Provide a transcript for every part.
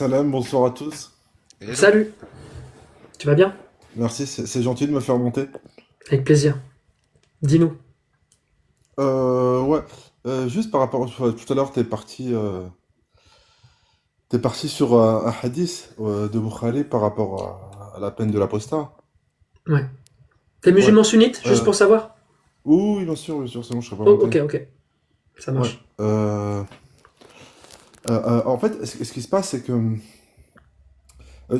Salam, bonsoir à tous. Hello. Salut, tu vas bien? Merci, c'est gentil de me faire monter. Avec plaisir. Dis-nous. Ouais, juste par rapport, tout à l'heure, t'es parti sur un hadith de Bukhari par rapport à la peine de l'apostat. Ouais. T'es Ouais. musulman sunnite, juste Euh, pour savoir? oui, oui, bien sûr, c'est bon, je serais pas Oh, monté. ok, ok, ça Ouais. marche. En fait, ce qui se passe, c'est que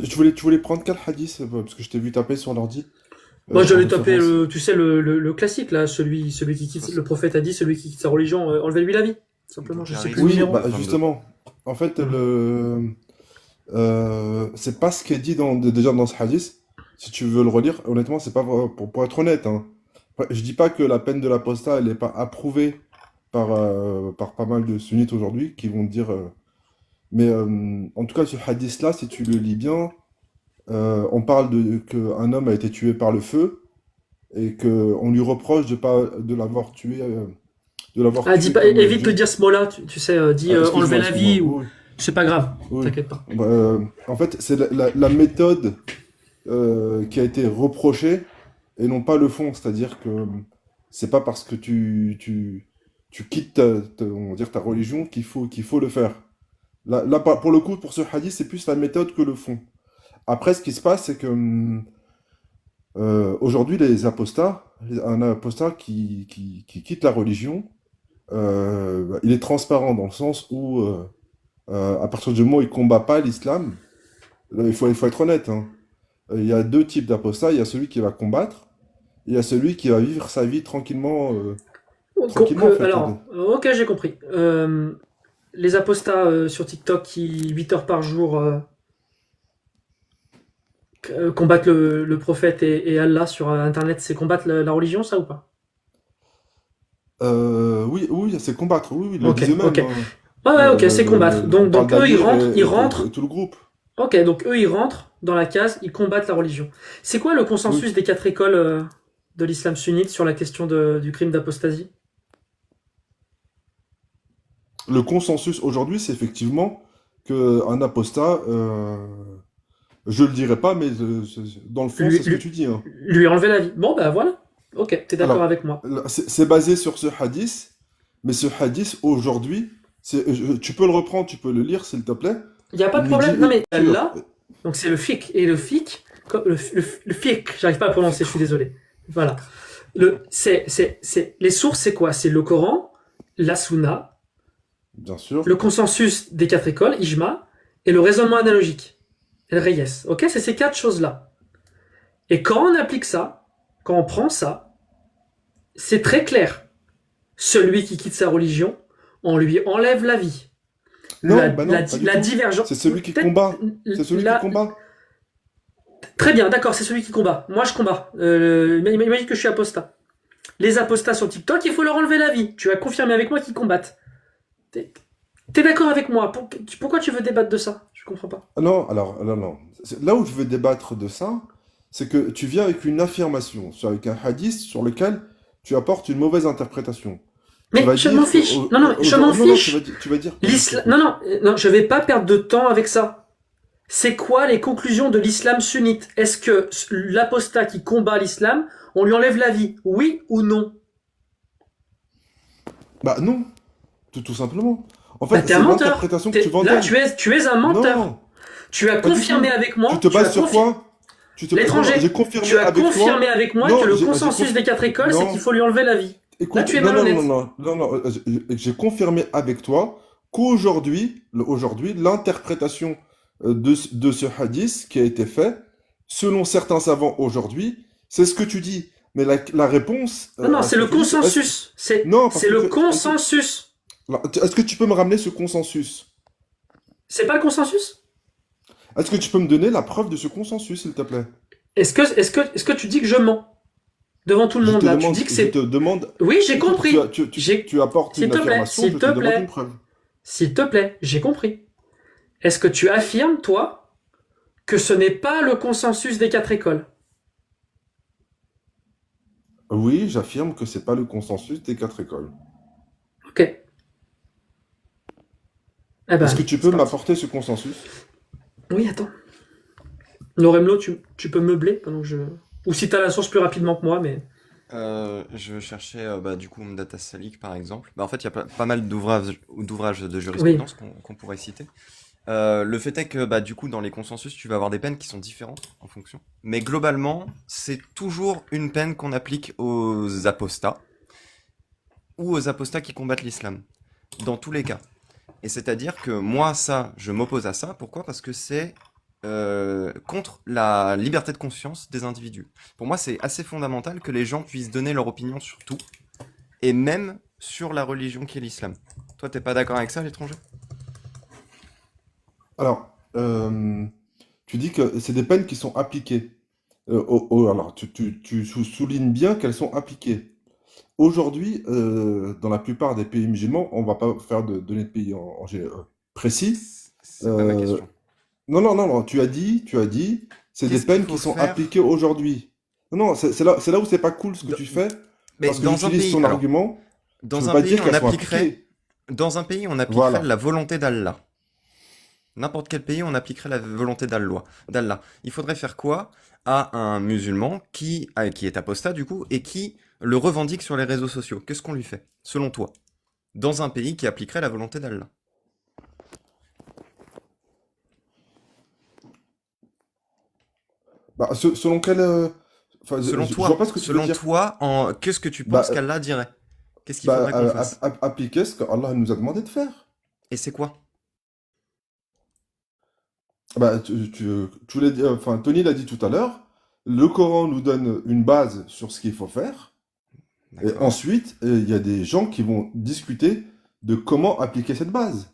tu voulais prendre quel hadith? Parce que je t'ai vu taper sur l'ordi Moi, en j'allais taper référence. tu sais, le classique, là, celui qui quitte, le prophète a dit, celui qui quitte sa religion, enlevez-lui la vie. Simplement, je sais Bukhari plus le Oui, numéro. bah 722. justement. En fait, Mhm. c'est pas ce qui est dit déjà dans ce hadith. Si tu veux le relire, honnêtement, c'est pas vrai, pour être honnête, hein. Je dis pas que la peine de l'apostat, elle est pas approuvée par pas mal de sunnites aujourd'hui qui vont dire. Mais en tout cas, ce hadith-là, si tu le lis bien, on parle de qu'un homme a été tué par le feu et que on lui reproche de l'avoir Ah, dis tué pas, comme évite de d'une. dire ce mot-là, tu sais, dis enlevez la Excuse-moi, vie ou. oui, C'est pas grave, oui. t'inquiète pas. Bah, en fait, c'est la méthode qui a été reproché et non pas le fond. C'est-à-dire que c'est pas parce que tu quittes on va dire ta religion qu'il faut le faire. Là, pour le coup, pour ce hadith, c'est plus la méthode que le fond. Après, ce qui se passe, c'est que aujourd'hui, les apostats, un apostat qui quitte la religion, bah, il est transparent dans le sens où, à partir du moment où il combat pas l'islam, là, il faut être honnête, hein. Il y a deux types d'apostats. Il y a celui qui va combattre, et il y a celui qui va vivre sa vie tranquillement, tranquillement en fait. Alors, ok, j'ai compris. Les apostats sur TikTok qui, 8 heures par jour, combattre le prophète et Allah sur Internet, c'est combattre la religion, ça ou pas? Oui, oui, c'est combattre. Oui, oui, ils le Ok, disent ok. eux-mêmes, hein. Ouais, ouais, ok, c'est combattre. On parle Donc eux, d'Amir ils et rentrent. tout le groupe. Ok, donc eux, ils rentrent dans la case, ils combattent la religion. C'est quoi le Oui. consensus des quatre écoles de l'islam sunnite sur la question du crime d'apostasie? Le consensus aujourd'hui, c'est effectivement qu'un apostat, je le dirai pas, mais dans le fond, Lui, c'est ce que lui, tu dis, hein. lui enlever la vie. Bon, bah voilà. Ok, t'es d'accord Alors, avec moi. là, c'est basé sur ce hadith, mais ce hadith, aujourd'hui, tu peux le reprendre, tu peux le lire, s'il te plaît. Il n'y a pas Il de nous dit problème. Non, mais sûr. Allah, donc c'est le fiqh. Et le fiqh, le fiqh, j'arrive pas à prononcer, je suis désolé. Voilà. Les sources, c'est quoi? C'est le Coran, la Sunna, Bien sûr. le consensus des quatre écoles, Ijma, et le raisonnement analogique, El Reyes. Ok, c'est ces quatre choses-là. Et quand on applique ça, quand on prend ça, c'est très clair. Celui qui quitte sa religion, on lui enlève la vie. Non, bah non, pas du La tout. divergence. C'est celui qui Peut-être. combat. C'est celui qui La, combat. très bien, d'accord, c'est celui qui combat. Moi, je combats. Imagine que je suis apostat. Les apostats sur TikTok, il faut leur enlever la vie. Tu vas confirmer avec moi qu'ils combattent. T'es d'accord avec moi? Pourquoi tu veux débattre de ça? Je comprends pas. Ah non, alors, non, non. Là où je veux débattre de ça, c'est que tu viens avec une affirmation, avec un hadith sur lequel tu apportes une mauvaise interprétation. Tu Mais vas je m'en dire que fiche. Non, non, je m'en non, non, fiche. tu vas dire, vas-y, je L'islam. Non, t'écoute. non, non, je vais pas perdre de temps avec ça. C'est quoi les conclusions de l'islam sunnite? Est-ce que l'apostat qui combat l'islam, on lui enlève la vie? Oui ou non? Bah non, tout simplement. En Bah fait, t'es un c'est menteur. l'interprétation que tu vas en Là, donner. tu es un menteur. Non, Tu as pas du confirmé tout. avec Tu moi, te bases sur quoi? Non, non, j'ai l'étranger, confirmé tu as avec confirmé toi. avec moi que Non, le consensus des quatre écoles, c'est qu'il non, faut lui enlever la vie. Là, écoute, tu es malhonnête. non, j'ai confirmé avec toi qu'aujourd'hui, aujourd'hui, l'interprétation de ce hadith qui a été fait, selon certains savants aujourd'hui, c'est ce que tu dis. Mais la réponse Non, non, à c'est ce que le tu dis, consensus. non, parce C'est que le consensus. est-ce que tu peux me ramener ce consensus? C'est pas le consensus? Est-ce que tu peux me donner la preuve de ce consensus, s'il te plaît? Est-ce que tu dis que je mens devant tout le monde là? Tu dis que Je te c'est. demande, Oui, j'ai écoute, compris. tu apportes S'il une te plaît, affirmation, je s'il te te demande une plaît, preuve. s'il te plaît, j'ai compris. Est-ce que tu affirmes, toi, que ce n'est pas le consensus des quatre écoles? Oui, j'affirme que c'est pas le consensus des quatre écoles. Ok. Eh ben Est-ce que allez, tu c'est peux parti. m'apporter ce consensus? Oui, attends. Noremlo, tu peux meubler pendant que je. Ou si t'as la source plus rapidement que moi, mais. Je cherchais bah, du coup Data Salic par exemple. Bah, en fait, il y a pas mal d'ouvrages de Oui, jurisprudence qu'on pourrait citer. Le fait est que bah, du coup, dans les consensus, tu vas avoir des peines qui sont différentes en fonction. Mais globalement, c'est toujours une peine qu'on applique aux apostats ou aux apostats qui combattent l'islam. Dans tous les cas. Et c'est-à-dire que moi, ça, je m'oppose à ça. Pourquoi? Parce que c'est contre la liberté de conscience des individus. Pour moi, c'est assez fondamental que les gens puissent donner leur opinion sur tout, et même sur la religion qui est l'islam. Toi, t'es pas d'accord avec ça, l'étranger? Alors, tu dis que c'est des peines qui sont appliquées. Alors, tu soulignes bien qu'elles sont appliquées. Aujourd'hui, dans la plupart des pays musulmans, on va pas faire de donner de pays précis. C'est pas ma Euh, question. non, non, non, non, tu as dit, c'est des Qu'est-ce qu'il peines qui faut sont faire appliquées aujourd'hui. Non, non, c'est là où c'est pas cool ce que dans- tu fais, mais parce que dans un j'utilise pays, ton alors, argument, je dans veux un pas pays, dire on qu'elles sont appliquerait, appliquées. dans un pays, on appliquerait Voilà. la volonté d'Allah. N'importe quel pays, on appliquerait la volonté d'Allah. Il faudrait faire quoi à un musulman qui est apostat du coup et qui le revendique sur les réseaux sociaux? Qu'est-ce qu'on lui fait, selon toi, dans un pays qui appliquerait la volonté d'Allah? Bah, selon quel... Enfin, je vois pas ce que tu veux Selon dire. toi, qu'est-ce que tu Bah, penses qu'Allah dirait? Qu'est-ce qu'il faudrait qu'on fasse? appliquer ce qu'Allah nous a demandé de faire. Et c'est quoi? Bah, tu l'as dit, enfin, Tony l'a dit tout à l'heure, le Coran nous donne une base sur ce qu'il faut faire, et D'accord. ensuite, il y a des gens qui vont discuter de comment appliquer cette base.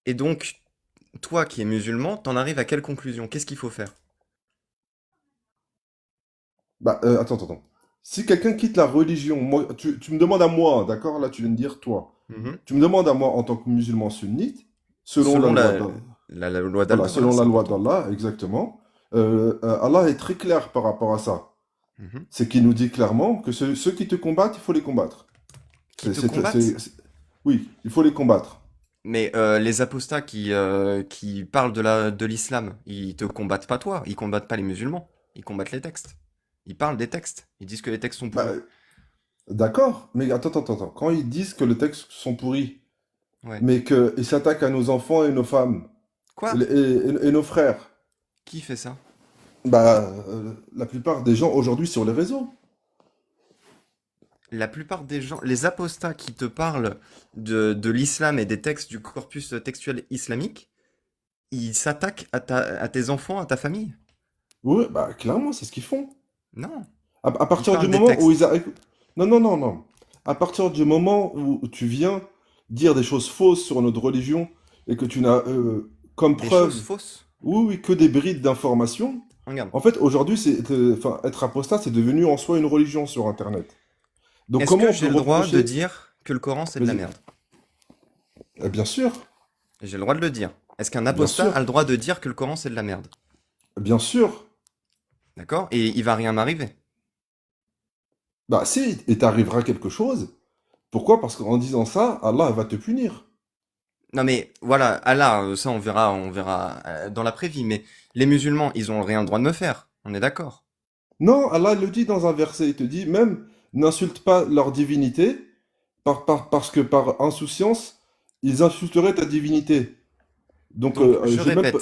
Et donc, toi qui es musulman, t'en arrives à quelle conclusion? Qu'est-ce qu'il faut faire? Bah, attends, attends, attends. Si quelqu'un quitte la religion, moi, tu me demandes à moi, d'accord? Là, tu viens de dire toi. Mhm. Tu me demandes à moi en tant que musulman sunnite, selon la Selon loi la loi voilà, d'Allah, voilà, selon la c'est loi important. d'Allah, exactement. Allah est très clair par rapport à ça. Mhm. C'est qu'il nous dit clairement que ceux qui te combattent, il faut les combattre. Qui te C'est- combattent? Oui, il faut les combattre. Mais les apostats qui parlent de l'islam, ils te combattent pas toi, ils combattent pas les musulmans, ils combattent les textes. Ils parlent des textes, ils disent que les textes sont Bah, pourris. d'accord, mais attends, attends, attends. Quand ils disent que les textes sont pourris, Ouais. mais qu'ils s'attaquent à nos enfants et nos femmes, Quoi? et nos frères, Qui fait ça? bah, la plupart des gens aujourd'hui sur les réseaux. La plupart des gens, les apostats qui te parlent de l'islam et des textes du corpus textuel islamique, ils s'attaquent à tes enfants, à ta famille? Oui, bah, clairement, c'est ce qu'ils font. Non, À ils partir du parlent des moment où ils textes. arrivent... Non, non, non, non. À partir du moment où tu viens dire des choses fausses sur notre religion et que tu n'as comme Des choses preuve, fausses. oui, oui, que des brides d'informations, Regarde. en fait, aujourd'hui, enfin, être apostat, c'est devenu en soi une religion sur Internet. Donc, Est-ce comment que on peut j'ai le droit de reprocher... dire que le Coran c'est de la Vas-y. merde? Bien sûr, J'ai le droit de le dire. Est-ce qu'un bien apostat sûr, a le droit de dire que le Coran c'est de la merde? bien sûr. D'accord? Et il va rien m'arriver. Bah, si, et t'arrivera quelque chose. Pourquoi? Parce qu'en disant ça, Allah va te punir. Non mais voilà, Allah, ça on verra dans l'après-vie. Mais les musulmans, ils ont rien le droit de me faire. On est d'accord? Non, Allah le dit dans un verset, il te dit même n'insulte pas leur divinité parce que par insouciance, ils insulteraient ta divinité. Donc Donc je répète,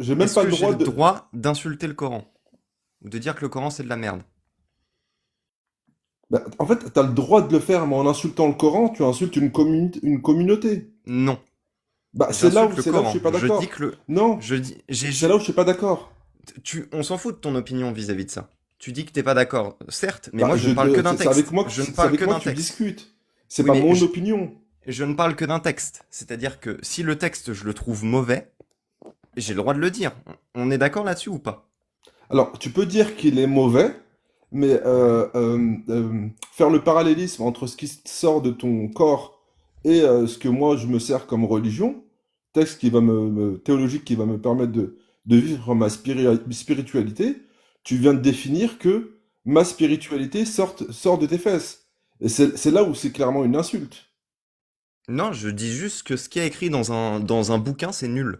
j'ai même est-ce pas que le j'ai droit le de... droit d'insulter le Coran? Ou de dire que le Coran c'est de la merde? Bah, en fait, tu as le droit de le faire, mais en insultant le Coran, tu insultes une communauté. Non. Bah, J'insulte le c'est là où je Coran. suis pas Je dis d'accord. que le. Non, Je dis. c'est là où je suis pas d'accord. On s'en fout de ton opinion vis-à-vis de ça. Tu dis que t'es pas d'accord, certes, mais Bah, moi je ne parle que d'un c'est avec texte. moi Je ne c'est parle avec que moi d'un que tu texte. discutes. C'est Oui, pas mais mon opinion. je ne parle que d'un texte. C'est-à-dire que si le texte je le trouve mauvais, j'ai le droit de le dire. On est d'accord là-dessus ou pas? Alors, tu peux dire qu'il est mauvais, mais Ouais. faire le parallélisme entre ce qui sort de ton corps et ce que moi je me sers comme religion, texte qui va théologique qui va me permettre de vivre ma spiritualité, tu viens de définir que ma spiritualité sort de tes fesses. Et c'est là où c'est clairement une insulte. Non, je dis juste que ce qui est écrit dans un bouquin, c'est nul.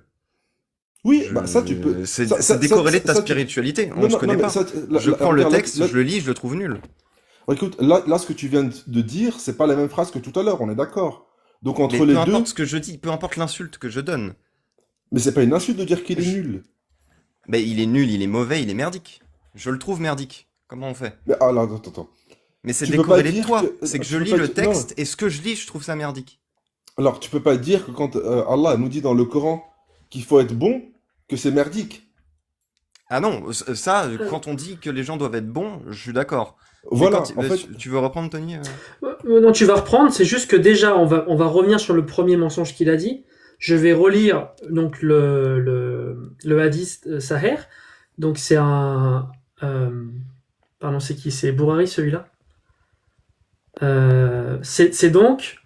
Oui, bah ça tu peux. C'est décorrélé de ta spiritualité. On se connaît mais pas. ça, Je prends le regarde, texte, je le lis, je le trouve nul. écoute, là, ce que tu viens de dire, c'est pas la même phrase que tout à l'heure, on est d'accord. Donc Mais entre peu les importe deux, ce que je dis, peu importe l'insulte que je donne. mais c'est pas une insulte de dire qu'il est Je- nul. Mais il est nul, il est mauvais, il est merdique. Je le trouve merdique. Comment on fait? Mais ah là, attends. Mais c'est Tu peux pas décorrélé de dire toi. que C'est que je tu peux lis pas le non. texte et ce que je lis, je trouve ça merdique. Alors tu peux pas dire que quand Allah nous dit dans le Coran qu'il faut être bon, que c'est merdique. Ah non, ça, Euh, quand on dit que les gens doivent être bons, je suis d'accord. Mais Voilà, en fait, tu veux reprendre, Tony? Non, tu vas reprendre, c'est juste que déjà, on va revenir sur le premier mensonge qu'il a dit. Je vais relire donc le hadith Sahih. Donc c'est pardon, c'est qui? C'est Bourari celui-là? C'est donc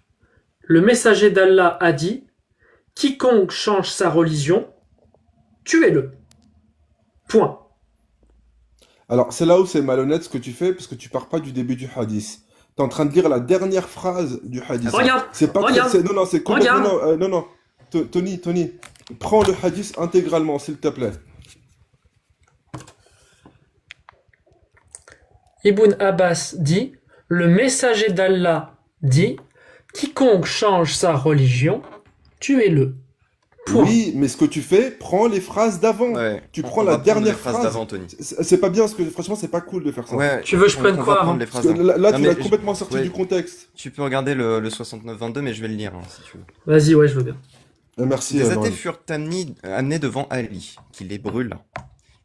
le messager d'Allah a dit quiconque change sa religion, tuez-le. Point. alors c'est là où c'est malhonnête ce que tu fais parce que tu pars pas du début du hadith. T'es en train de lire la dernière phrase du hadith. Attends. Regarde, C'est pas regarde, non, non, c'est complètement regarde. non. Tony, prends le hadith intégralement, s'il te plaît. Ibn Abbas dit, le messager d'Allah dit, quiconque change sa religion, tuez-le. Point. Oui, mais ce que tu fais, prends les phrases d'avant. Ouais. Tu On prends va la prendre dernière les phrases phrase. d'avant, Tony. C'est pas bien, franchement, c'est pas cool de faire ça. Ouais. Tu veux que je prenne on quoi va avant? prendre les Parce phrases que d'avant. là, Non, tu mais l'as complètement sorti ouais. du contexte. Tu peux regarder le 69-22, mais je vais le lire, hein, si tu veux. Vas-y, ouais, je veux bien. Merci, Des athées Noël. furent amenés devant Ali, qui les brûla.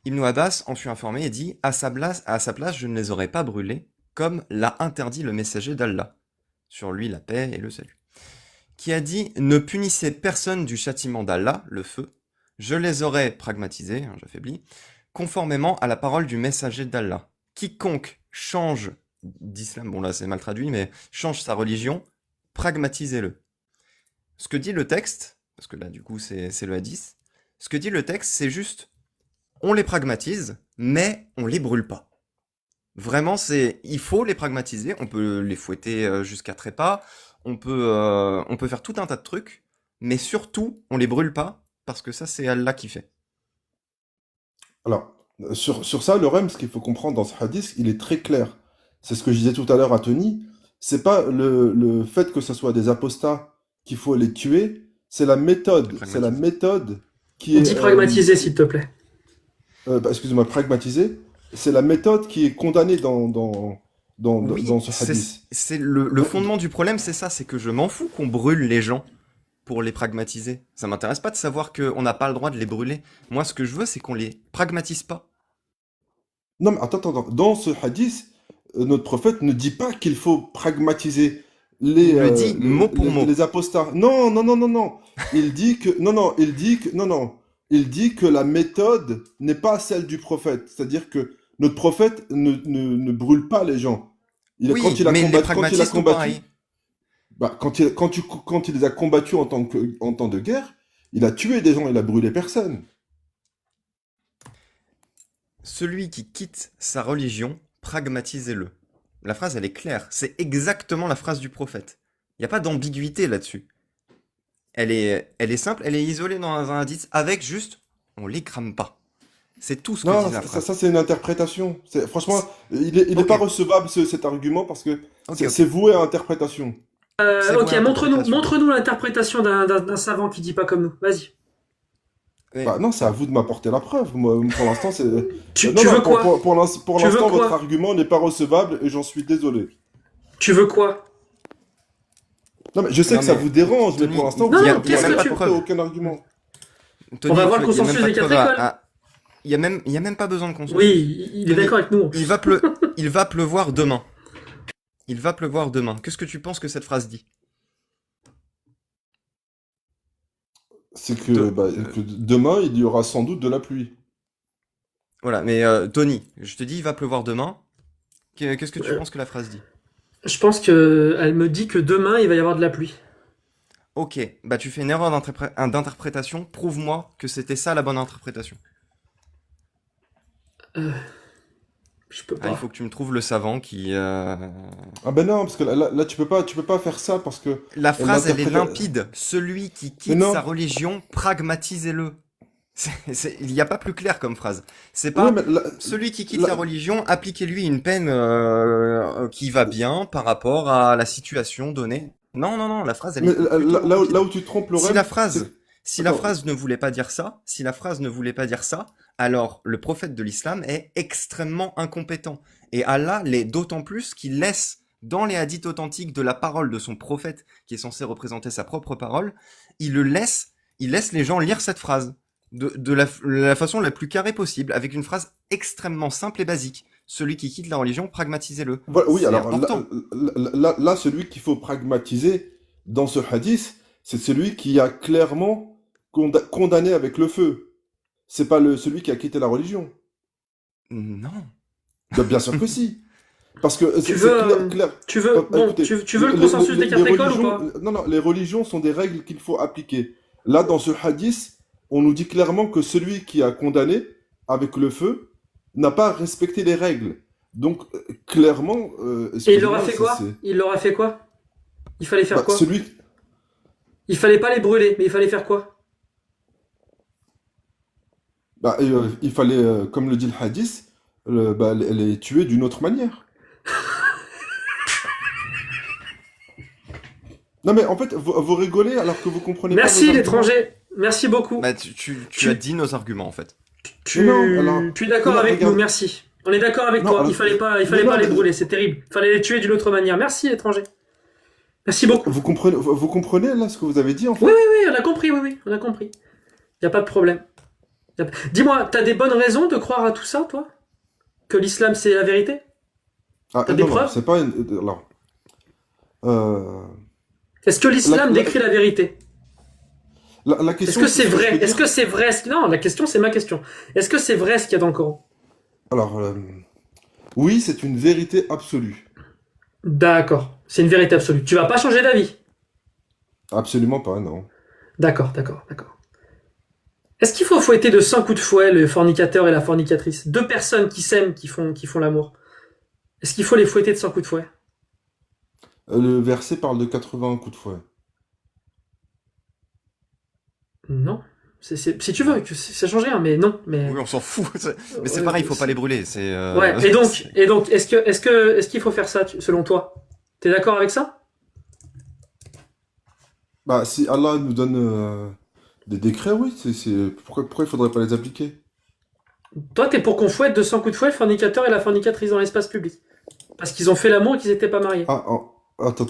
Ibn Abbas en fut informé et dit, à sa place, je ne les aurais pas brûlés, comme l'a interdit le messager d'Allah. Sur lui la paix et le salut. Qui a dit, ne punissez personne du châtiment d'Allah, le feu, je les aurais pragmatisés, hein, j'affaiblis, conformément à la parole du messager d'Allah. Quiconque change d'islam, bon là c'est mal traduit, mais change sa religion, pragmatisez-le. Ce que dit le texte, parce que là du coup c'est le hadith, ce que dit le texte c'est juste, on les pragmatise, mais on les brûle pas. Vraiment il faut les pragmatiser, on peut les fouetter jusqu'à trépas, on peut faire tout un tas de trucs, mais surtout on les brûle pas, parce que ça c'est Allah qui fait. Alors, sur ça, le REM, ce qu'il faut comprendre dans ce hadith, il est très clair. C'est ce que je disais tout à l'heure à Tony. C'est pas le fait que ce soit des apostats qu'il faut les tuer, c'est la méthode. C'est la Pragmatiser. méthode qui On est. dit pragmatiser, s'il te plaît. Excuse-moi, pragmatiser. C'est la méthode qui est condamnée Oui, dans ce hadith. c'est le fondement du problème, c'est ça, c'est que je m'en fous qu'on brûle les gens pour les pragmatiser. Ça m'intéresse pas de savoir qu'on n'a pas le droit de les brûler. Moi, ce que je veux, c'est qu'on les pragmatise pas. Non, mais attends. Dans ce hadith, notre prophète ne dit pas qu'il faut pragmatiser Il le dit mot pour mot. les apostats. Non. Il dit que il dit que la méthode n'est pas celle du prophète. C'est-à-dire que notre prophète ne brûle pas les gens. Oui, mais les Quand il a pragmatistes tout combattu, pareil. quand il les a combattus en temps de guerre, il a tué des gens, il a brûlé personne. Celui qui quitte sa religion, pragmatisez-le. La phrase, elle est claire. C'est exactement la phrase du prophète. Il n'y a pas d'ambiguïté là-dessus. Elle est simple, elle est isolée dans un hadith avec juste, on les crame pas. C'est tout ce que Non, dit la phrase. ça c'est une interprétation. Franchement, il est Ok. pas recevable cet argument parce que Ok, c'est ok. voué à interprétation. C'est Ok, vraie montre-nous interprétation. l'interprétation d'un savant qui dit pas comme nous. Vas-y. Ouais. Bah non, c'est à vous de m'apporter la preuve. Moi, pour l'instant, c'est. Tu Non, veux quoi? pour Tu veux l'instant, quoi? votre argument n'est pas recevable et j'en suis désolé. Tu veux quoi? Non, mais je sais Non, que ça mais, vous dérange, mais Tony, pour l'instant, Non, vous non, n'avez qu'est-ce que tu- apporté aucun argument. Tony, On va voir tu le vois, il y a consensus même des pas de quatre preuve écoles. il y a même pas besoin de consensus. Oui, il est Tony, d'accord avec nous. il va pleuvoir demain. Il va pleuvoir demain. Qu'est-ce que tu penses que cette phrase dit? C'est De- que demain, il y aura sans doute de la pluie. Voilà, mais Tony, je te dis, il va pleuvoir demain. Qu'est-ce que tu penses que la phrase dit? Je pense que elle me dit que demain il va y avoir de la pluie. Ok, bah tu fais une erreur d'interprétation. Prouve-moi que c'était ça la bonne interprétation. Je peux Ah, il pas. faut que tu me trouves le savant qui. Ah ben non, parce que là tu peux pas faire ça parce que La phrase, elle est l'interpréta- limpide. Celui qui Mais quitte non. sa religion, pragmatisez-le. Il n'y a pas plus clair comme phrase. C'est Oui, pas mais celui qui quitte là- la religion, appliquez-lui une peine qui va bien par rapport à la situation donnée. Non, non, non, la phrase, elle mais est plutôt là limpide. où tu te trompes, Si Lorem, la c'est... phrase, si la Attends, phrase ne voulait pas dire ça, si la phrase ne voulait pas dire ça, alors le prophète de l'islam est extrêmement incompétent. Et Allah l'est d'autant plus qu'il laisse dans les hadiths authentiques de la parole de son prophète, qui est censé représenter sa propre parole, il le laisse, il laisse les gens lire cette phrase de la façon la plus carrée possible, avec une phrase extrêmement simple et basique. Celui qui quitte la religion, pragmatisez-le. voilà, oui, C'est alors important. là, celui qu'il faut pragmatiser dans ce hadith, c'est celui qui a clairement condamné avec le feu. C'est pas celui qui a quitté la religion. Non. Bien sûr que si. Parce que Tu c'est veux, clair. bon, Écoutez, tu veux le consensus des quatre les écoles ou religions, pas? non, non, les religions sont des règles qu'il faut appliquer. Là, dans ce hadith, on nous dit clairement que celui qui a condamné avec le feu n'a pas respecté les règles. Donc, clairement, Et il leur a excusez-moi, fait quoi? Il leur a fait quoi? Il fallait faire bah, quoi? celui, Il fallait pas les brûler, mais il fallait faire quoi? bah, il fallait, comme le dit le hadith, bah, les tuer d'une autre manière. Non, mais en fait, vous rigolez alors que vous comprenez pas vos Merci arguments. l'étranger. Merci beaucoup. Bah, tu Tu- as dit nos arguments en fait. Tu, non, alors- tu es d'accord non, avec regarde. nous, merci. On est d'accord avec Non, toi. alors- Il fallait pas mais non, les mais- brûler, c'est terrible. Il fallait les tuer d'une autre manière. Merci l'étranger. Merci beaucoup. Vous comprenez là ce que vous avez dit en fait? Oui, oui, oui, on a compris, oui, oui, on a compris. Y a pas de problème. Dis-moi, t'as des bonnes raisons de croire à tout ça, toi? Que l'islam c'est la vérité? Ah, T'as des non, non, preuves? c'est pas une. Alors, Est-ce que l'islam La- décrit la vérité? la Est-ce question. que c'est ce que je vrai? peux dire- Est-ce que c'est vrai? Non, la question c'est ma question. Est-ce que c'est vrai ce qu'il y a dans le Coran? Alors, oui, c'est une vérité absolue. D'accord, c'est une vérité absolue. Tu vas pas changer d'avis? Absolument pas, non. D'accord, d'accord, d'accord. Est-ce qu'il faut fouetter de 100 coups de fouet le fornicateur et la fornicatrice? Deux personnes qui s'aiment, qui font l'amour. Est-ce qu'il faut les fouetter de 100 coups de fouet? Le verset parle de 80 coups de fouet. Non. Si tu veux, ça change rien, mais non. Mais Oui, on s'en fout. Mais c'est Ouais, pareil, il faut pas les brûler. C'est. ouais. Et donc, est-ce qu'il faut faire ça selon toi? T'es d'accord avec ça? Bah, si Allah nous donne des décrets, oui, pourquoi il faudrait pas les appliquer? Toi, t'es pour qu'on fouette de 100 coups de fouet le fornicateur et la fornicatrice dans l'espace public, parce qu'ils ont fait l'amour et qu'ils étaient pas mariés. Ah, attends.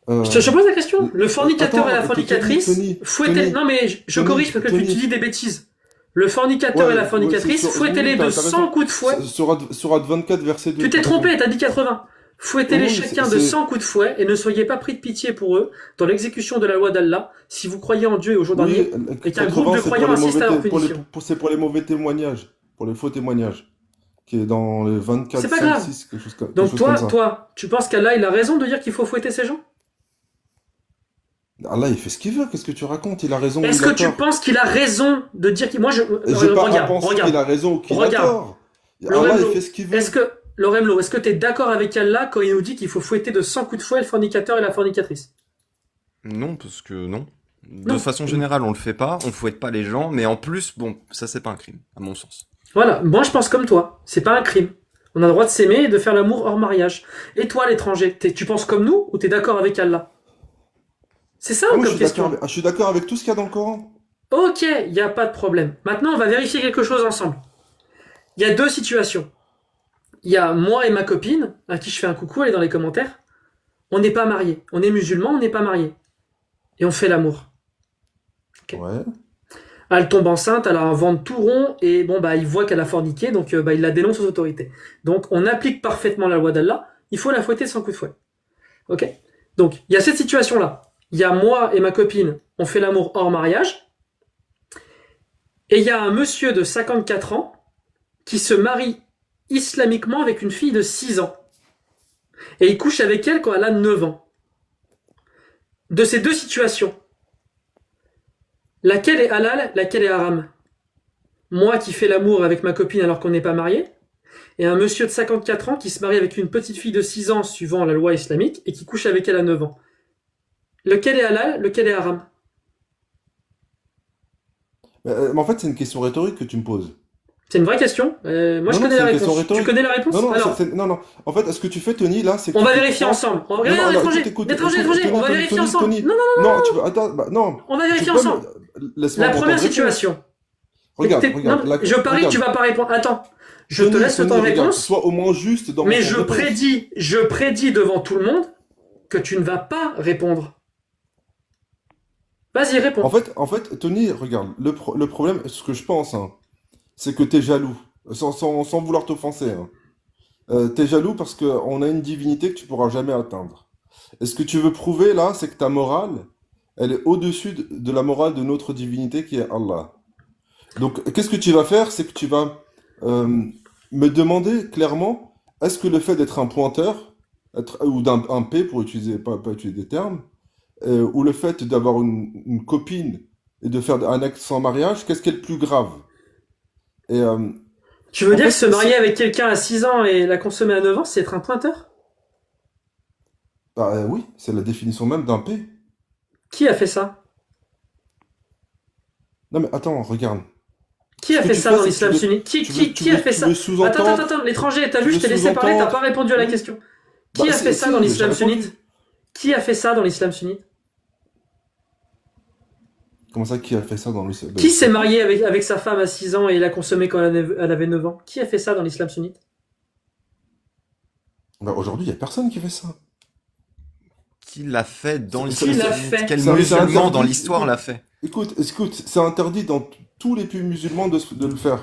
Je te pose la question. Le fornicateur attends, et la fornicatrice Tony, fouettez. Non mais je Tony, corrige parce que tu Tony. dis des bêtises. Le fornicateur Ouais, et la ouais, fornicatrice, c'est sur- fouettez-les oui, de t'as 100 raison. coups de fouet. Surat 24, verset 2. Tu t'es t'as trompé, raison. t'as dit 80. Fouettez-les Oui, chacun c'est- de c'est- 100 coups de fouet et ne soyez pas pris de pitié pour eux dans l'exécution de la loi d'Allah si vous croyez en Dieu et au jour dernier. Oui, et qu'un groupe de 80, c'est croyants pour les assiste à leur mauvais punition. c'est pour les mauvais témoignages, pour les faux témoignages, qui est dans les 24, C'est pas 5, grave. 6, quelque chose Donc comme ça. toi, tu penses qu'Allah il a raison de dire qu'il faut fouetter ces gens? Allah, il fait ce qu'il veut, qu'est-ce que tu racontes? Il a raison ou Est-ce il a que tu tort. penses qu'il a raison de dire qu'il... Moi je... J'ai pas à regarde, penser regarde. qu'il a raison ou qu'il a Regarde. tort. Lorem Allah, il Lo, fait ce qu'il veut. Est-ce que, Lorem, est-ce que tu es d'accord avec Allah quand il nous dit qu'il faut fouetter de 100 coups de fouet le fornicateur et la fornicatrice? Non, parce que non. De Non. façon générale, on le fait pas, on fouette pas les gens, mais en plus, bon, ça c'est pas un crime, à mon sens. Voilà, moi je pense comme toi, c'est pas un crime. On a le droit de s'aimer et de faire l'amour hors mariage. Et toi l'étranger, tu penses comme nous ou t'es d'accord avec Allah? C'est ça Moi, comme question. je suis d'accord avec tout ce qu'il y a dans le Coran. Ok, il n'y a pas de problème. Maintenant on va vérifier quelque chose ensemble. Il y a deux situations. Il y a moi et ma copine, à qui je fais un coucou, elle est dans les commentaires. On n'est pas mariés. On est musulmans, on n'est pas mariés. Et on fait l'amour. Ok. Ouais. Elle tombe enceinte, elle a un ventre tout rond, et bon, bah, il voit qu'elle a forniqué, donc il la dénonce aux autorités. Donc, on applique parfaitement la loi d'Allah, il faut la fouetter sans coup de fouet. Ok? Donc, il y a cette situation-là. Il y a moi et ma copine, on fait l'amour hors mariage, et il y a un monsieur de 54 ans qui se marie islamiquement avec une fille de 6 ans. Et il couche avec elle quand elle a 9 ans. De ces deux situations, laquelle est halal, laquelle est haram? Moi qui fais l'amour avec ma copine alors qu'on n'est pas marié, et un monsieur de 54 ans qui se marie avec une petite fille de 6 ans suivant la loi islamique et qui couche avec elle à 9 ans. Lequel est halal, lequel est haram? Mais en fait, c'est une question rhétorique que tu me poses. C'est une vraie question. Moi, je Non, non, connais c'est la une question réponse. Tu rhétorique. connais la réponse? Non, non, Alors, non, non. En fait, ce que tu fais, Tony, là, c'est que on tu va te vérifier prends. ensemble. Non, Regarde, non, l'étranger, écoute, l'étranger, écoute, l'étranger. On va Tony, vérifier Tony, ensemble. Tony. Non, non, non, Non, tu veux. Attends, bah, non. on va Tu vérifier peux ensemble. Laisse-moi La entendre première ta réponse. situation. Regarde, Non, regarde. je parie que Regarde. tu vas pas répondre. Attends, je te Tony, laisse le Tony, temps de regarde. réponse, Sois au moins juste dans mais ton réponse. je prédis devant tout le monde que tu ne vas pas répondre. Vas-y, réponds. En fait, Tony, regarde. Le problème, ce que je pense, hein, c'est que t'es jaloux. Sans vouloir t'offenser, hein. T'es jaloux parce qu'on a une divinité que tu pourras jamais atteindre. Et ce que tu veux prouver là, c'est que ta morale, elle est au-dessus de la morale de notre divinité qui est Allah. Donc, qu'est-ce que tu vas faire? C'est que tu vas me demander clairement, est-ce que le fait d'être un pointeur, ou un P pour utiliser, pas utiliser des termes, ou le fait d'avoir une copine et de faire un acte sans mariage, qu'est-ce qui est le plus grave? Et Tu veux en dire que fait, se marier avec quelqu'un à 6 ans et la consommer à 9 ans, c'est être un pointeur? oui, c'est la définition même d'un P. Qui a fait ça? Non mais attends, regarde. Qui Ce a que fait tu ça fais, dans c'est l'islam que sunnite? tu veux, Qui a fait ça? tu veux Attends, sous-entendre, l'étranger, t'as tu vu, veux je t'ai laissé parler, t'as sous-entendre. pas répondu à la Oui. question. Bah Qui a fait ça dans si, j'ai l'islam répondu. sunnite? Qui a fait ça dans l'islam sunnite? Comment ça, qui a fait ça dans le... Qui s'est marié avec sa femme à 6 ans et l'a consommé quand elle avait 9 ans? Qui a fait ça dans l'islam sunnite? Bah, aujourd'hui, il n'y a personne qui fait ça. Qui l'a fait dans C'est- Qui l'islam? l'a fait? Quel c'est musulman interdit. dans l'histoire Écoute, l'a fait? écoute, c'est interdit dans tous les pays musulmans de le faire.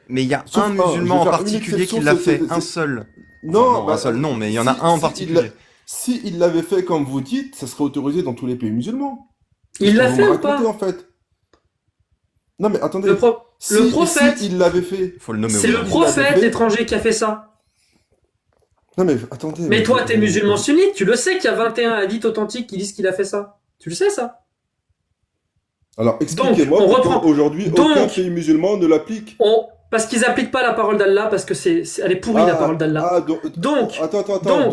Mais il y a Sauf un un, je vais musulman en faire une particulier exception, qui l'a fait, c'est- un seul. Non, Enfin, non, bah, un seul, non, mais il y en a si, un en si particulier. si il l'avait fait comme vous dites, ça serait autorisé dans tous les pays musulmans. Il Ce que l'a vous fait me ou racontez, pas? en fait. Non, mais attendez. Le prophète, Si il l'avait fait. Faut le nommer c'est le aujourd'hui. Il l'avait prophète fait. l'étranger qui a fait ça. Non, mais attendez. Mais toi, t'es musulman sunnite, tu le sais qu'il y a 21 hadiths authentiques qui disent qu'il a fait ça. Tu le sais, ça? Alors, expliquez-moi on pourquoi reprend. aujourd'hui Donc- aucun pays musulman ne l'applique. Parce qu'ils appliquent pas la parole d'Allah, parce que elle est pourrie, la parole d'Allah. Donc, attends, donc,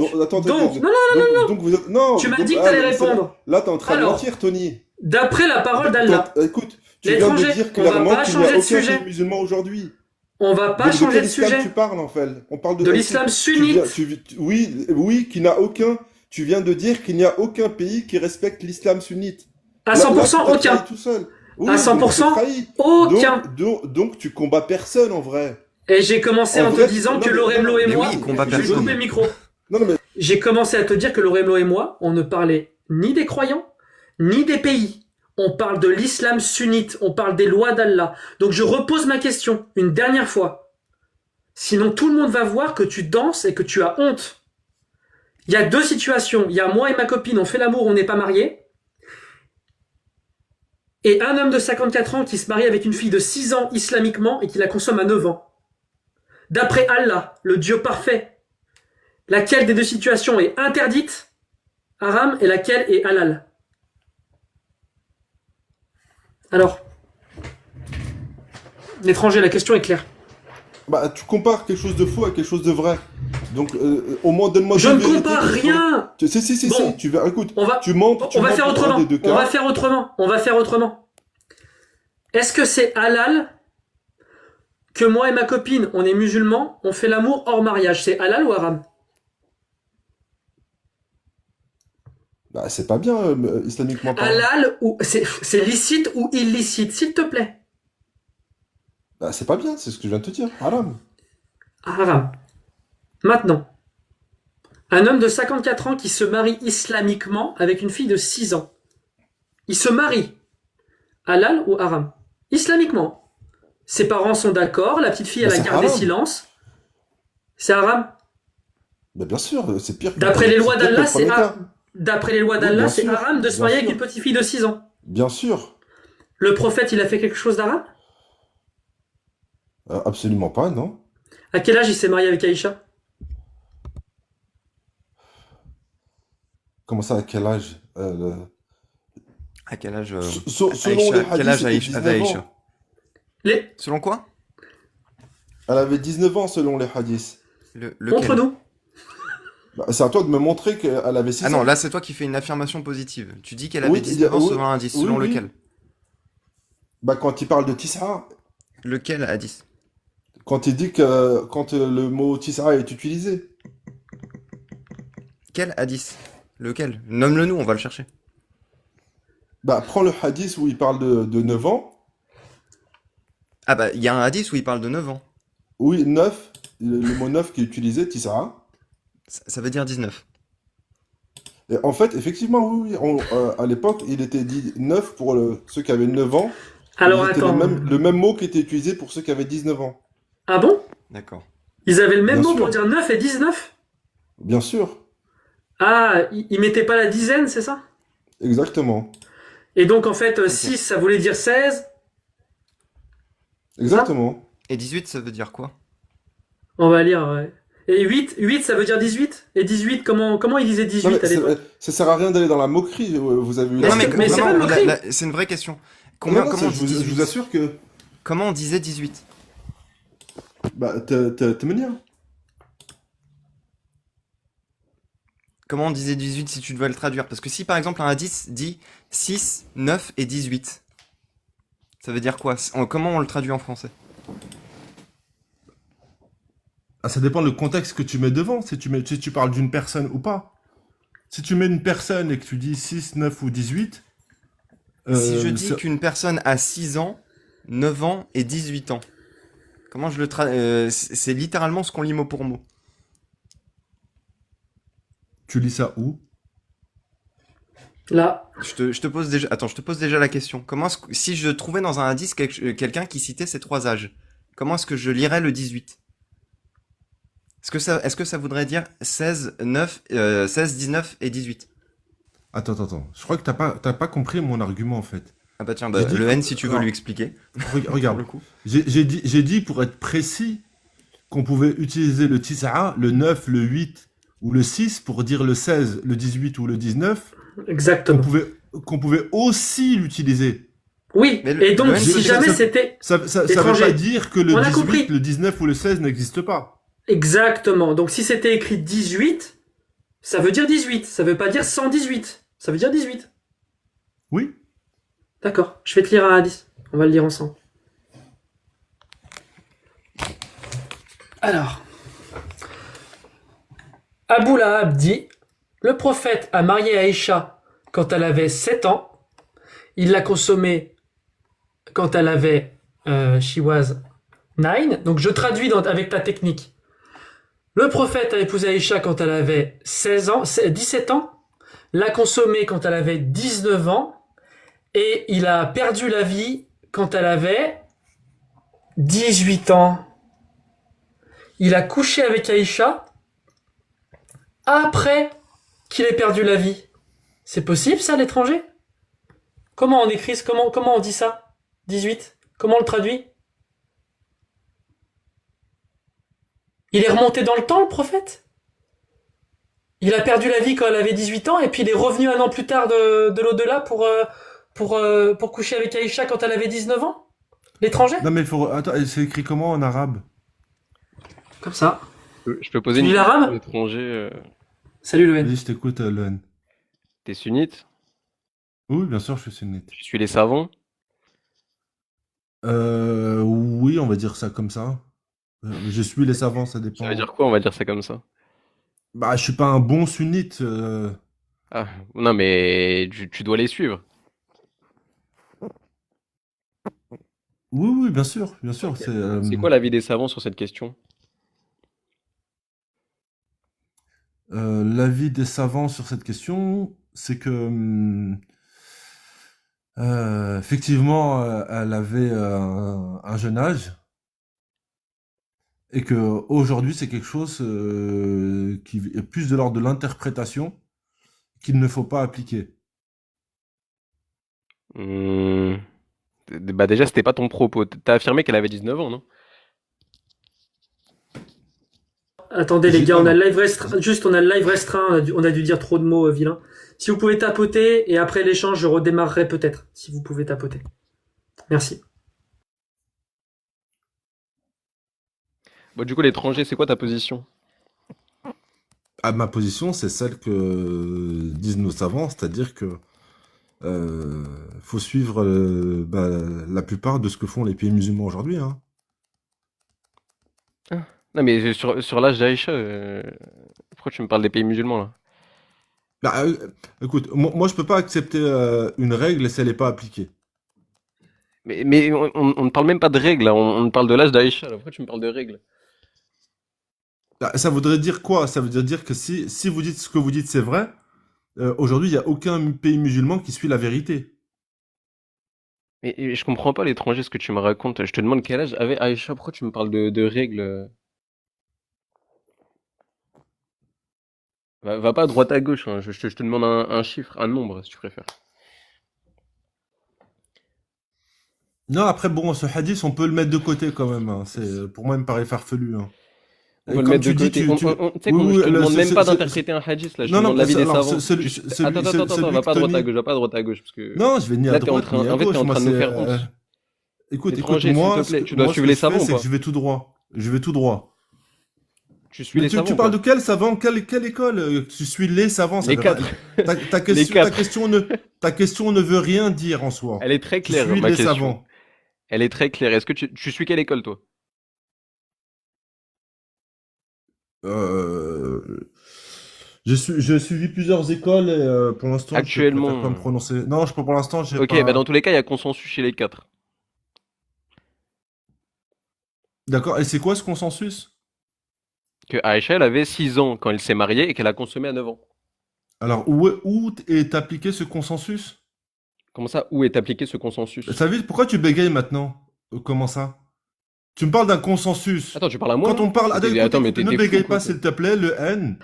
donc vous êtes, non, tu m'as donc- dit que t'allais mais c'est- répondre. Là, t'es en train de Alors, mentir, Tony. D'après la parole d'Allah, Écoute, tu viens de l'étranger, dire on va clairement pas qu'il n'y a changer de aucun sujet. pays musulman aujourd'hui. on va pas Donc, de changer quel de islam sujet. tu parles, en fait? On parle De l'islam sunnite. Oui, qu'il n'y a aucun. Tu viens de dire qu'il n'y a aucun pays qui respecte l'islam sunnite. À Là, 100%, tu t'es aucun. trahi tout seul. Oui, À donc, 100%, tu t'es trahi. Aucun. Donc, tu combats personne, en vrai. Et j'ai commencé En en vrai, te disant non, que mais- Loremlo et mais moi, oui, il combat je vais personne. couper le micro. Non, mais J'ai commencé à te dire que Loremlo et moi, on ne parlait ni des croyants, ni des pays. On parle de l'islam sunnite, on parle des lois d'Allah. Donc je repose ma question une dernière fois. Sinon tout le monde va voir que tu danses et que tu as honte. Il y a deux situations. Il y a moi et ma copine, on fait l'amour, on n'est pas mariés. Et un homme de 54 ans qui se marie avec une fille de 6 ans islamiquement et qui la consomme à 9 ans. D'après Allah, le Dieu parfait, laquelle des deux situations est interdite, haram, et laquelle est halal? Alors, l'étranger, la question est claire. bah, tu compares quelque chose de faux à quelque chose de vrai. Donc, au moins, donne-moi Je deux ne vérités compare que tu rien. Si, Bon. tu vas, écoute, On va, tu mens, on va faire pour un autrement. des deux On va cas. faire autrement. On va faire autrement. Est-ce que c'est halal que moi et ma copine, on est musulmans, on fait l'amour hors mariage? C'est halal ou haram? Bah, c'est pas bien, islamiquement parlant. Halal ou c'est licite ou illicite, s'il te plaît? Bah, c'est pas bien, c'est ce que je viens de te dire. Haram. Haram. Maintenant, un homme de 54 ans qui se marie islamiquement avec une fille de 6 ans. Il se marie. Halal ou haram? Islamiquement. Ses parents sont d'accord, la petite fille elle Bah, a c'est gardé haram. silence. C'est haram. Bah, bien sûr, c'est pire que D'après les lois pire que d'Allah, le c'est premier haram. cas. D'après les lois Oui, d'Allah, bien c'est sûr, haram de se bien marier avec sûr. une petite fille de 6 ans. Bien sûr. Le prophète, il a fait quelque chose d'haram? Absolument pas, non. À quel âge il s'est marié avec Aïcha? Comment ça, à quel âge À quel âge Selon les quel âge hadiths, c'était avait 19 Aïcha? ans. Les... Selon quoi? Elle avait 19 ans selon les hadiths. Lequel? Entre nous. Bah, c'est à toi de me montrer qu'elle avait 6 Ah ans. non, là c'est toi qui fais une affirmation positive. Tu dis qu'elle Oui, avait 19 ans oui, selon un indice. oui, Selon oui. lequel? Bah, quand il parle de tis'a, Lequel hadith? quand il dit que quand le mot tis'a est utilisé. Quel hadith? Lequel? Nomme-le nous, on va le chercher. Bah, prends le hadith où il parle de 9 ans. Ah bah, il y a un hadith où il parle de 9 ans. Oui, 9, le mot 9 qui est utilisé, tis'a. Ça veut dire 19. Et en fait, effectivement, oui, oui, à l'époque, il était dit 9 pour ceux qui avaient 9 ans. Et Alors c'était attends. le même mot qui était utilisé pour ceux qui avaient 19 ans. Ah bon? D'accord. Ils avaient le même Bien mot pour sûr, dire 9 et 19? bien sûr, Ah, ils mettaient pas la dizaine, c'est ça? exactement. Et donc en fait, Ok. 6, ça voulait dire 16, c'est ça? Exactement. Et 18, ça veut dire quoi? On va lire, ouais. Et 8, ça veut dire 18? Et 18, comment ils disaient Non, mais 18 à l'époque? ça sert à rien d'aller dans la moquerie. Vous avez eu Mais la Non, mais, c'est mais c'est situation. pas une moquerie. c'est une vraie question. Non, non, Comment on je dit je vous 18? assure que. Comment on disait 18? Bah, t'es manière. Comment on disait 18 si tu devais le traduire? Parce que si par exemple un hadith dit 6, 9 et 18, ça veut dire quoi? Comment on le traduit en français? Ah, ça dépend le contexte que tu mets devant, si tu parles d'une personne ou pas. Si tu mets une personne et que tu dis 6, 9 ou 18, Si je euh, dis ça- qu'une personne a 6 ans, 9 ans et 18 ans, comment je le traduis? C'est littéralement ce qu'on lit mot pour mot. tu lis ça où? Là, Je te pose déjà, attends, je te pose déjà la question. Si je trouvais dans un hadith quelqu'un qui citait ces trois âges, comment est-ce que je lirais le 18? Est-ce que ça voudrait dire 16, 9, 16, 19 et 18? Attends. Je crois que t'as pas compris mon argument en fait. Ah bah tiens, J'ai bah, dit le que- N si tu veux non, lui expliquer, pour regarde. le coup. J'ai dit pour être précis qu'on pouvait utiliser le tis'a, le 9, le 8 ou le 6 pour dire le 16, le 18 ou le 19, qu'on exactement. pouvait, qu'on pouvait aussi l'utiliser. Oui, Mais et le donc N, si c'est- jamais ça- c'était Ça veut étranger, pas dire que le on a 18, compris. le 19 ou le 16 n'existe pas. Exactement. Donc si c'était écrit 18, ça veut dire 18. Ça veut pas dire 118. Ça veut dire 18. Oui. D'accord. Je vais te lire un hadith. On va le lire ensemble. Alors, Abu Lahab dit, le prophète a marié Aïcha quand elle avait 7 ans. Il l'a consommée quand elle avait she was 9. Donc je traduis avec ta technique. Le prophète a épousé Aïcha quand elle avait 17 ans, l'a consommée quand elle avait 19 ans, et il a perdu la vie quand elle avait 18 ans. Il a couché avec Aïcha après qu'il ait perdu la vie. C'est possible ça, à l'étranger? Comment on écrit, comment on dit ça? 18. Comment on le traduit? Il est remonté dans le temps, le prophète? Il a perdu la vie quand elle avait 18 ans et puis il est revenu un an plus tard de l'au-delà pour coucher avec Aïcha quand elle avait 19 ans? L'étranger? Non mais attends, c'est écrit comment en arabe? Comme ça. Je peux poser Tu une lis question à l'arabe? l'étranger. Salut le N. Vas-y, je t'écoute, Lohan. T'es sunnite? Oui, bien sûr, je suis sunnite. Tu suis les savants? Oui, on va dire ça comme ça. Je suis les savants, ça Ça dépend. veut dire quoi, on va dire ça comme ça? Bah, je suis pas un bon sunnite. Ah, non, mais tu dois les suivre. Oui, bien sûr, bien sûr. Ok. C'est C'est quoi l'avis des savants sur cette question? l'avis des savants sur cette question, c'est que effectivement, elle avait un jeune âge et que aujourd'hui, c'est quelque chose qui est plus de l'ordre de l'interprétation qu'il ne faut pas appliquer. Hmm. Bah déjà, c'était pas ton propos. T'as affirmé qu'elle avait 19 ans, non? Attendez les gars, Non, on a non. le live restreint. Juste, on a le live restreint. On a dû dire trop de mots vilains. Si vous pouvez tapoter et après l'échange, je redémarrerai peut-être. Si vous pouvez tapoter. Merci. Bon, du coup, l'étranger, c'est quoi ta position? À ma position, c'est celle que disent nos savants, c'est-à-dire que faut suivre la plupart de ce que font les pays musulmans aujourd'hui, hein. Ah. Non, mais sur l'âge d'Aïcha, pourquoi tu me parles des pays musulmans là? Bah, écoute, moi je peux pas accepter une règle si elle n'est pas appliquée. Mais on ne parle même pas de règles, là. On parle de l'âge d'Aïcha, là. Pourquoi tu me parles de règles? Bah, ça voudrait dire quoi? Ça veut dire que si vous dites ce que vous dites, c'est vrai, aujourd'hui, il n'y a aucun pays musulman qui suit la vérité. Mais je comprends pas l'étranger, ce que tu me racontes. Je te demande quel âge avait Aïcha. Pourquoi tu me parles de règles? Va pas à droite à gauche, hein. Je te demande un chiffre, un nombre, si tu préfères. Non, après, bon, ce hadith, on peut le mettre de côté quand même, hein. Pour moi, il me paraît farfelu, hein. On Et va le comme mettre de tu dis, côté. Tu sais oui, qu'on, je oui, te demande même pas d'interpréter un hadith, là. Je te non, non, demande l'avis des alors, savants. Attends, va celui pas à que droite à Tony... gauche, va pas à droite à gauche, parce que Non, je vais ni à là, t'es en droite, train, ni à en fait, t'es gauche. en Moi, train de nous faire honte. Écoute, Étranger, s'il te plaît, tu dois suivre ce que les je fais, savants ou c'est que pas? je vais tout droit. Je vais tout droit. Tu suis Mais les savants tu ou parles pas? de quel savant? Quelle école? Tu suis les savants, ça Les veut pas... quatre. Les Ta quatre. question ne veut rien dire en soi. Elle est très Tu claire, suis ma les question. savants. Elle est très claire. Est-ce que tu suis quelle école, toi? Euh, j'ai suivi plusieurs écoles et pour l'instant, je préfère pas me Actuellement. prononcer. Non, pour l'instant, j'ai Ok, bah dans pas. tous les cas, il y a consensus chez les quatre. D'accord. Et c'est quoi ce consensus? Que Aïcha, elle avait 6 ans quand elle s'est mariée et qu'elle a consommé à 9 ans. Alors, où est appliqué ce consensus? Comment ça? Où est appliqué ce consensus? Ça veut dire, pourquoi tu bégayes maintenant? Comment ça? Tu me parles d'un consensus. Attends, tu parles à moi Quand là? on parle. Attends, écoute, Attends, mais écoute, ne t'es fou bégaye quoi, pas, toi. s'il te plaît, le N.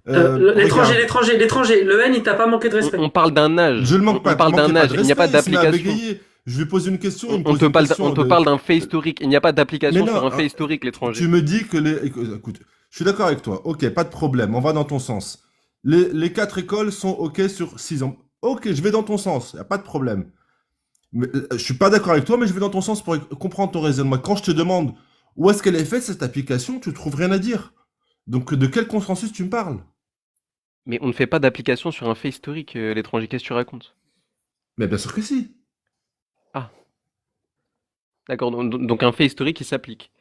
L'étranger, Regarde. l'étranger, l'étranger. Le N, il t'a pas manqué de respect. On parle d'un âge. Je ne manque pas, On parle manquez d'un pas âge. de Il n'y a pas respect, il se met à d'application. bégayer. Je lui pose une question, il me On pose te une parle, question on te parle d'un fait historique. Il n'y a pas Mais d'application non, sur un fait historique, tu l'étranger. me dis que les... Écoute, je suis d'accord avec toi. Ok, pas de problème, on va dans ton sens. Les quatre écoles sont ok sur 6 ans. Ok, je vais dans ton sens, y a pas de problème. Mais, je suis pas d'accord avec toi, mais je vais dans ton sens pour comprendre ton raisonnement. Quand je te demande où est-ce qu'elle est faite, cette application, tu trouves rien à dire. Donc, de quel consensus tu me parles? Mais on ne fait pas d'application sur un fait historique, l'étranger. Qu'est-ce que tu racontes? Mais bien sûr que si. Ah, d'accord. Donc un fait historique qui s'applique.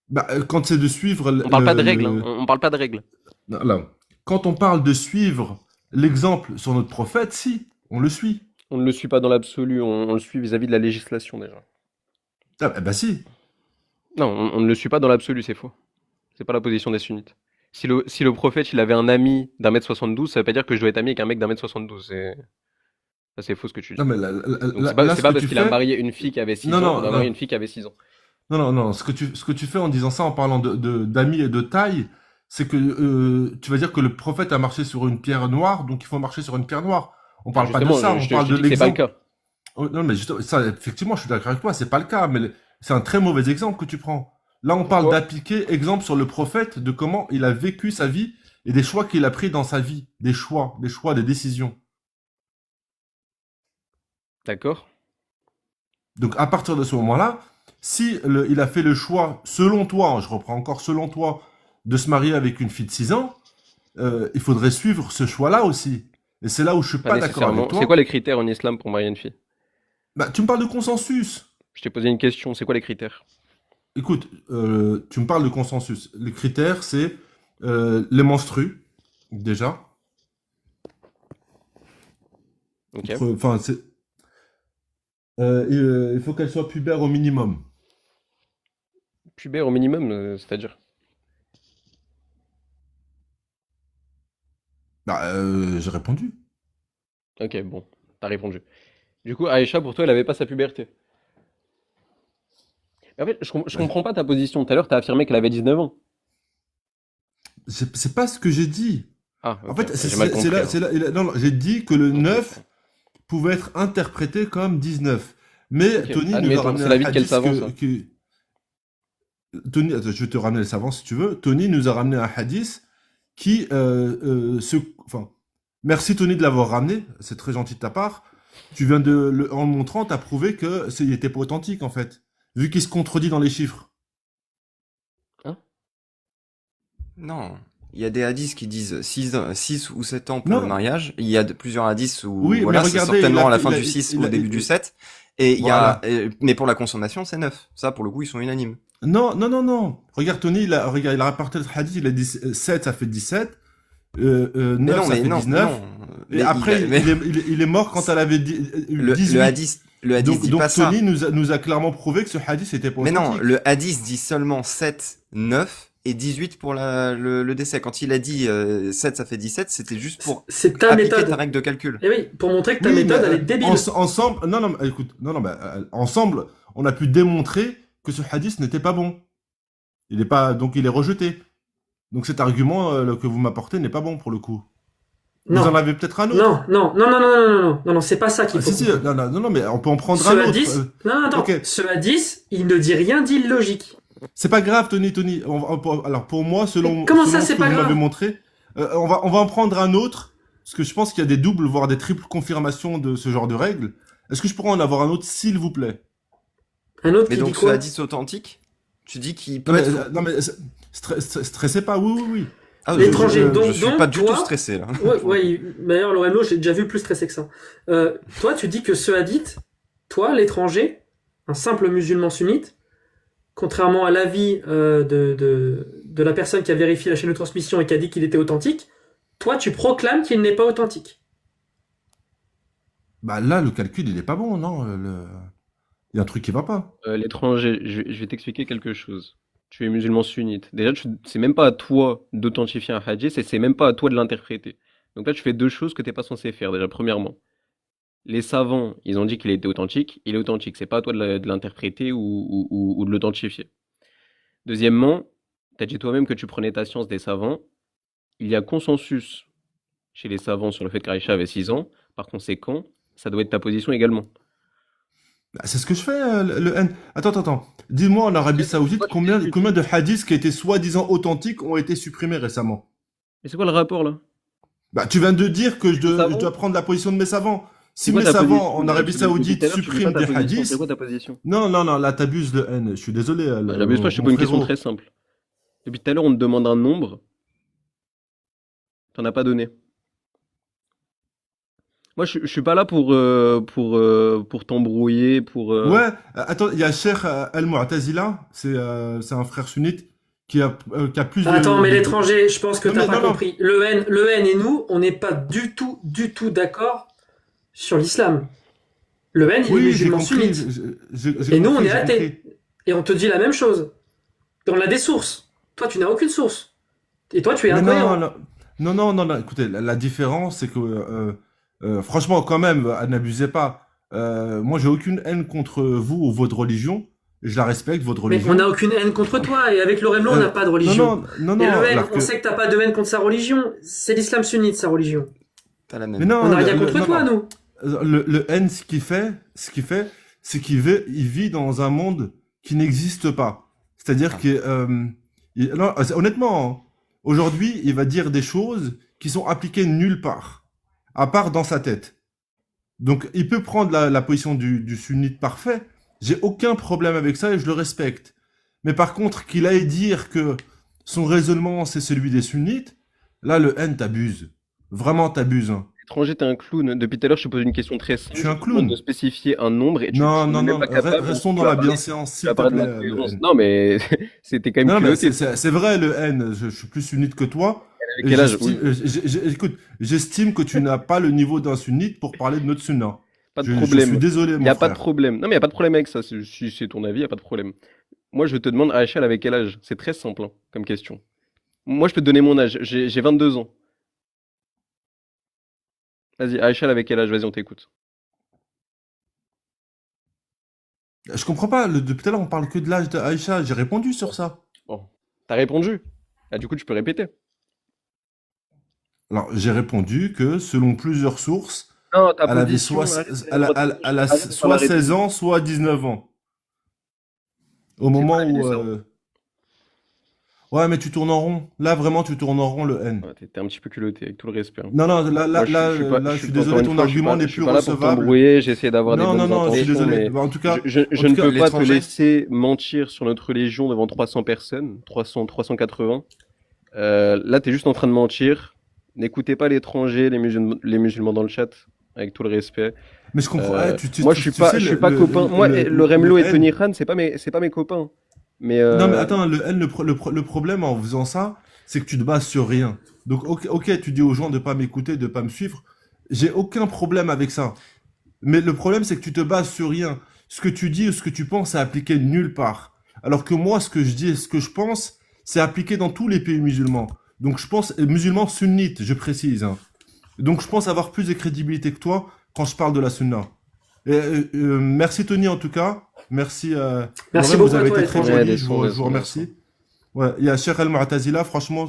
Bah, quand c'est de suivre On parle pas de règles, hein. On parle pas de règles. Non, là, quand on parle de suivre l'exemple sur notre prophète, si, on le suit. On ne le suit pas dans l'absolu, on le suit vis-à-vis de la législation déjà. Ah, bah si. Non, on ne le suit pas dans l'absolu, c'est faux. C'est pas la position des sunnites. Si le prophète il avait un ami d'1 m 72, ça veut pas dire que je dois être ami avec un mec d'1 m 72. Ça, c'est faux ce que tu Non, dis. mais Donc là, c'est ce pas que parce tu qu'il a fais. marié une fille qui avait 6 Non, ans, on non, doit marier non. une fille qui avait 6 ans. Non, non, non. Ce que tu fais en disant ça, en parlant d'amis et de taille, c'est que tu vas dire que le prophète a marché sur une pierre noire, donc il faut marcher sur une pierre noire. On Ah, parle pas de justement, ça, on je parle te de dis que c'est pas le l'exemple. cas. Oh, non, mais justement, ça, effectivement, je suis d'accord avec toi, c'est pas le cas, mais c'est un très mauvais exemple que tu prends. Là, on parle Pourquoi? d'appliquer exemple sur le prophète, de comment il a vécu sa vie et des choix qu'il a pris dans sa vie. Des choix, des décisions. D'accord. Donc, à partir de ce moment-là, si il a fait le choix, selon toi, hein, je reprends encore selon toi, de se marier avec une fille de 6 ans, il faudrait suivre ce choix-là aussi. Et c'est là où je suis Pas pas d'accord avec nécessairement. C'est toi. quoi les critères en islam pour marier une fille? Bah, tu me parles de consensus. Je t'ai posé une question, c'est quoi les critères? Écoute, tu me parles de consensus. Les critères, c'est les menstrues, déjà. Ok. Enfin, c'est. Il faut qu'elle soit pubère au minimum. Pubère au minimum, c'est-à-dire. Bah, j'ai répondu. Ok, bon, t'as répondu. Du coup, Aïcha, pour toi, elle avait pas sa puberté. Mais en fait, je Bah, comprends pas ta position. Tout à l'heure, t'as affirmé qu'elle avait 19 ans. c'est pas ce que j'ai dit. Ah, En ok, fait, j'ai mal compris alors. non, non, j'ai dit que le Ok, 9 pouvait être interprété comme 19. Mais ok, Tony nous a admettons, ramené c'est un l'avis de quel hadith savant ça? Tony, attends, je vais te ramener le savant si tu veux. Tony nous a ramené un hadith qui enfin, merci Tony de l'avoir ramené, c'est très gentil de ta part. Tu viens en le montrant, t'as prouvé que il était pas authentique en fait, vu qu'il se contredit dans les chiffres. Hein? Non. Il y a des hadiths qui disent 6 ou 7 ans pour Non. le mariage. Il y a plusieurs hadiths où, Oui, mais voilà, c'est regardez, certainement à la il fin a- du 6 il ou au a- début il- du 7. Et il y Voilà. a, mais pour la consommation, c'est 9. Ça, pour le coup, ils sont unanimes. Non, non, non, non. Regarde, Tony, il a rapporté le hadith, il a dit 7, ça fait 17. 9, ça fait 19. non. Et après, il est mort quand elle avait 18. Le hadith dit Donc pas ça. Tony nous a clairement prouvé que ce hadith était pas Mais non, authentique. le hadith dit seulement 7, 9 et 18 pour le décès. Quand il a dit 7, ça fait 17, c'était juste pour C'est ta appliquer méthode. ta règle de calcul. Et oui, pour montrer que ta Oui, méthode, mais, elle est débile. ensemble, non, non, mais écoute, non, non, ensemble, on a pu démontrer que ce hadith n'était pas bon. Il est pas, donc il est rejeté. Donc cet argument que vous m'apportez n'est pas bon pour le coup. Non. Vous en avez peut-être un autre. Non, non, non, non, non, non, non, non, non, non, c'est pas ça qu'il Ah, faut. si, si, non, non, non, non, mais on peut en prendre Ce un autre. hadith, non, non, attends, ok. ce hadith, il ne dit rien d'illogique. C'est pas grave, Tony. Alors pour moi, selon, Mais comment ça, selon c'est ce que pas vous grave m'avez montré, on va en prendre un autre, parce que je pense qu'il y a des doubles, voire des triples confirmations de ce genre de règles. Est-ce que je pourrais en avoir un autre, s'il vous plaît? Un autre Mais qui dit donc ce quoi? hadith authentique, tu dis qu'il peut Non, mais, être... non, mais stressez pas, oui, oui, oui. Ah, L'étranger, je donc suis pas du toi- tout stressé là. Ouais, ouais, d'ailleurs, l'OMO, j'ai déjà vu plus stressé que ça. Toi, tu dis que ce hadith, toi, l'étranger, un simple musulman sunnite, contrairement à l'avis de la personne qui a vérifié la chaîne de transmission et qui a dit qu'il était authentique, toi, tu proclames qu'il n'est pas authentique. Bah là, le calcul, il est pas bon, non il y a un truc qui va pas. L'étranger, je vais t'expliquer quelque chose. Tu es musulman sunnite. Déjà, c'est même pas à toi d'authentifier un hadith et c'est même pas à toi de l'interpréter. Donc là, tu fais deux choses que t'es pas censé faire. Déjà, premièrement, les savants, ils ont dit qu'il était authentique. Il est authentique. C'est pas à toi de l'interpréter ou de l'authentifier. Deuxièmement, t'as dit toi-même que tu prenais ta science des savants. Il y a consensus chez les savants sur le fait qu'Aïcha avait 6 ans. Par conséquent, ça doit être ta position également. Bah, c'est ce que je fais, le N. Attends. Dis-moi, en Arabie Saoudite, combien de hadiths qui étaient soi-disant authentiques ont été supprimés récemment? Mais c'est quoi le rapport là? Bah, tu viens de dire que je savants dois prendre la position de mes savants. Si C'est quoi mes ta savants position? en Arabie Depuis tout à Saoudite l'heure, tu dis suppriment pas ta des position. hadiths. C'est quoi ta position? Non, là, t'abuses, le N. Je suis désolé. Bah, j'abuse pas, je te pose une question très simple. Depuis tout à l'heure, on te demande un nombre. T'en as pas donné. Moi, je suis pas là pour t'embrouiller, pour... Ouais, attends, il y a Cheikh Al-Mu'tazila, c'est un frère sunnite qui a plus de... Attends, mais l'étranger, je pense que Non, t'as mais pas non. compris. Le N et nous, on n'est pas du tout d'accord sur l'islam. Le N, il est Oui, j'ai musulman compris. sunnite. j'ai Et nous, on compris, est j'ai athées. compris. Et on te dit la même chose. Et on a des sources. Toi, tu n'as aucune source. Et toi, tu es Mais incohérent. non, écoutez, la différence, c'est que, franchement, quand même, n'abusez pas. Moi, j'ai aucune haine contre vous ou votre religion. Je la respecte, votre Mais religion. on n'a aucune haine contre toi. Et avec le Remlo, on n'a pas de religion. Non, Et le N, alors on que- sait que t'as pas de haine contre sa religion. C'est l'islam sunnite, sa religion. T'as la même. Mais non, On n'a rien le- contre non, toi, non. nous. Le N, ce qu'il fait, c'est qu'il vit dans un monde qui n'existe pas. C'est-à-dire que, non, honnêtement, hein, aujourd'hui, il va dire des choses qui sont appliquées nulle part, à part dans sa tête. Donc, il peut prendre la position du sunnite parfait. J'ai aucun problème avec ça et je le respecte. Mais par contre, qu'il aille dire que son raisonnement, c'est celui des sunnites, là, le N, t'abuses. Vraiment, t'abuses. Hein. Étranger, t'es un clown. Depuis tout à l'heure, je te pose une question très simple. Je suis un Je te demande clown. de spécifier un nombre et tu Non, n'es non, même non, pas capable. restons Tu dans vas la parler- bienséance, tu s'il vas te parler de plaît, la le cohérence. N. Non, mais c'était quand même Non, mais culotté. c'est vrai, le N. Je suis plus sunnite que toi. Avec quel âge? Écoute, j'estime que tu n'as pas le niveau d'un sunnite pour parler de notre sunna. Pas de Je problème. suis désolé, Il mon n'y a pas de frère. problème. Non, mais il n'y a pas de problème avec ça. Si c'est ton avis, il n'y a pas de problème. Moi, je te demande, Aïcha, elle avait quel âge? C'est très simple hein, comme question. Moi, je peux te donner mon âge. J'ai 22 ans. Vas-y, Aïcha, elle avait quel âge? Vas-y, on t'écoute. Je comprends pas. Depuis tout à l'heure, on parle que de l'âge d'Aïcha. J'ai répondu sur ça. Bon, t'as répondu. Ah, du coup, tu peux répéter. Alors, j'ai répondu que selon plusieurs sources, Non, ta elle avait position, soit, arrête, elle a, elle- elle a arrête de soit parler. 16 ans, soit 19 ans. Au moment pas la où... naissance. Ouais, mais tu tournes en rond. Là, vraiment, tu tournes en rond, le N. Ouais, t'es un petit peu culotté, avec tout le respect. hein. Non, là, Moi, je suis désolé, ton encore une fois, argument n'est je suis plus pas là pour recevable. t'embrouiller, j'ai essayé d'avoir des Non, bonnes non, je suis intentions, désolé. mais Bah, en tout cas, je en ne tout cas, peux pas te l'étranger- laisser mentir sur notre religion devant 300 personnes, 380. Là, t'es juste en train de mentir. N'écoutez pas l'étranger, les musulmans dans le chat, avec tout le respect. Mais je comprends. Moi, je suis pas copain. Moi, le Remlo et Tony Khan, c'est pas mes copains. Mais Non, mais attends, le problème en faisant ça, c'est que tu te bases sur rien. Donc, ok, tu dis aux gens de pas m'écouter, de pas me suivre. J'ai aucun problème avec ça. Mais le problème, c'est que tu te bases sur rien. Ce que tu dis ou ce que tu penses est appliqué nulle part. Alors que moi, ce que je dis et ce que je pense, c'est appliqué dans tous les pays musulmans. Donc, je pense, musulmans sunnites, je précise, hein. Donc, je pense avoir plus de crédibilité que toi quand je parle de la sunna. Et, merci Tony, en tout cas. Merci. Merci Lorraine, beaucoup vous à avez toi, été et très très Ouais, joli, je vous, laisse-moi, je vous remercie. Ouais, il y a Cheikh El Mu'tazila, franchement,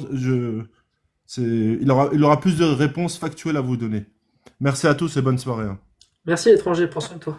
il aura plus de réponses factuelles à vous donner. Merci à tous et bonne soirée, hein. Merci, étranger, prends soin de toi.